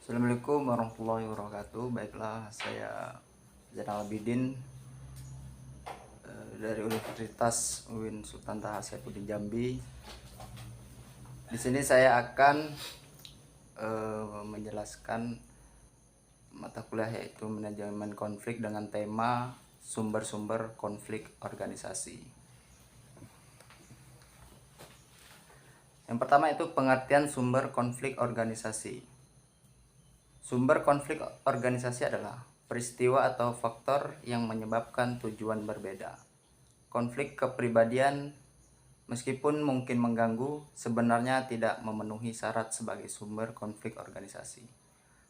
Assalamualaikum warahmatullahi wabarakatuh. Baiklah, saya Zainal Abidin dari Universitas UIN Sultan Taha Saifuddin Jambi. Di sini saya akan menjelaskan mata kuliah yaitu manajemen konflik dengan tema sumber-sumber konflik organisasi. Yang pertama itu pengertian sumber konflik organisasi. Sumber konflik organisasi adalah peristiwa atau faktor yang menyebabkan tujuan berbeda. Konflik kepribadian, meskipun mungkin mengganggu, sebenarnya tidak memenuhi syarat sebagai sumber konflik organisasi.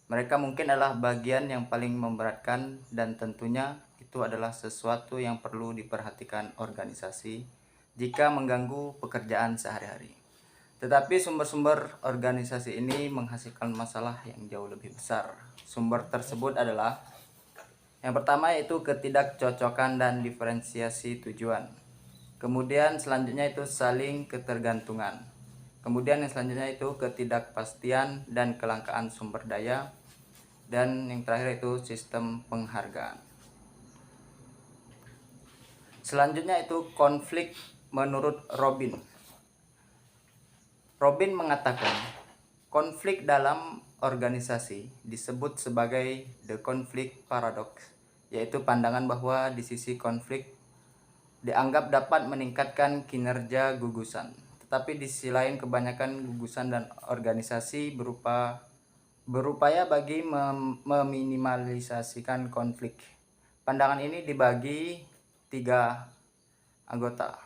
Mereka mungkin adalah bagian yang paling memberatkan, dan tentunya itu adalah sesuatu yang perlu diperhatikan organisasi jika mengganggu pekerjaan sehari-hari. Tetapi sumber-sumber organisasi ini menghasilkan masalah yang jauh lebih besar. Sumber tersebut adalah yang pertama yaitu ketidakcocokan dan diferensiasi tujuan. Kemudian selanjutnya itu saling ketergantungan. Kemudian yang selanjutnya itu ketidakpastian dan kelangkaan sumber daya. Dan yang terakhir itu sistem penghargaan. Selanjutnya itu konflik menurut Robin. Robin mengatakan, konflik dalam organisasi disebut sebagai the conflict paradox, yaitu pandangan bahwa di sisi konflik dianggap dapat meningkatkan kinerja gugusan, tetapi di sisi lain kebanyakan gugusan dan organisasi berupaya bagi meminimalisasikan konflik. Pandangan ini dibagi 3 anggota.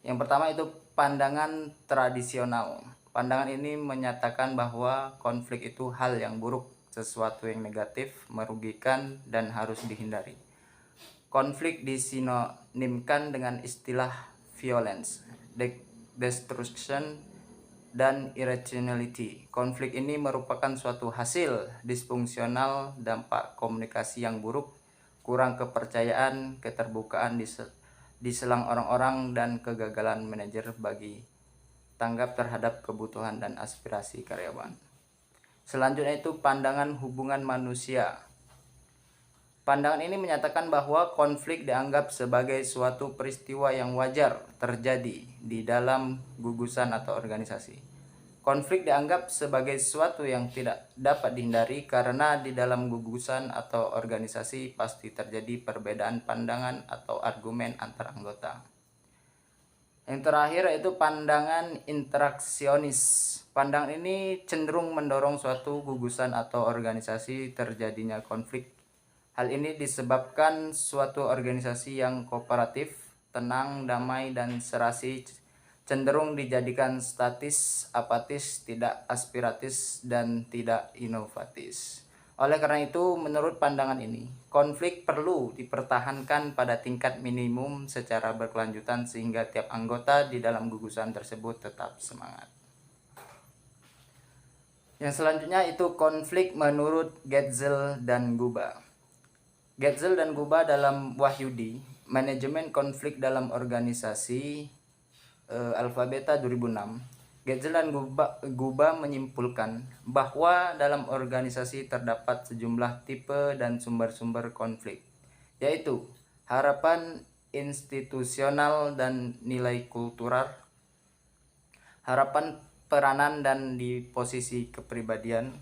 Yang pertama itu pandangan tradisional. Pandangan ini menyatakan bahwa konflik itu hal yang buruk, sesuatu yang negatif, merugikan, dan harus dihindari. Konflik disinonimkan dengan istilah violence, destruction, dan irrationality. Konflik ini merupakan suatu hasil disfungsional, dampak komunikasi yang buruk, kurang kepercayaan, keterbukaan di selang orang-orang, dan kegagalan manajer bagi tanggap terhadap kebutuhan dan aspirasi karyawan. Selanjutnya itu pandangan hubungan manusia. Pandangan ini menyatakan bahwa konflik dianggap sebagai suatu peristiwa yang wajar terjadi di dalam gugusan atau organisasi. Konflik dianggap sebagai sesuatu yang tidak dapat dihindari karena di dalam gugusan atau organisasi pasti terjadi perbedaan pandangan atau argumen antar anggota. Yang terakhir yaitu pandangan interaksionis. Pandangan ini cenderung mendorong suatu gugusan atau organisasi terjadinya konflik. Hal ini disebabkan suatu organisasi yang kooperatif, tenang, damai, dan serasi cenderung dijadikan statis, apatis, tidak aspiratis, dan tidak inovatis. Oleh karena itu, menurut pandangan ini, konflik perlu dipertahankan pada tingkat minimum secara berkelanjutan sehingga tiap anggota di dalam gugusan tersebut tetap semangat. Yang selanjutnya itu konflik menurut Getzel dan Guba. Getzel dan Guba dalam Wahyudi, Manajemen Konflik dalam Organisasi Alfabeta 2006, Getzel dan Guba menyimpulkan bahwa dalam organisasi terdapat sejumlah tipe dan sumber-sumber konflik, yaitu harapan institusional dan nilai kultural, harapan peranan dan di posisi kepribadian,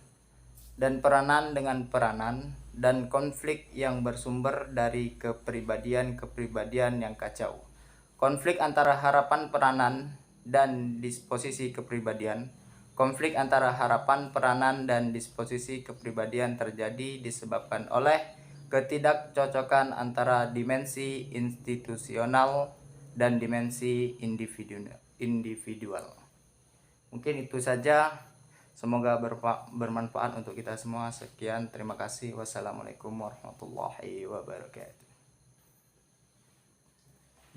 dan peranan dengan peranan, dan konflik yang bersumber dari kepribadian yang kacau. Konflik antara harapan peranan dan disposisi kepribadian. Konflik antara harapan peranan dan disposisi kepribadian terjadi disebabkan oleh ketidakcocokan antara dimensi institusional dan dimensi individual. Mungkin itu saja. Semoga bermanfaat untuk kita semua. Sekian, terima kasih. Wassalamualaikum warahmatullahi wabarakatuh.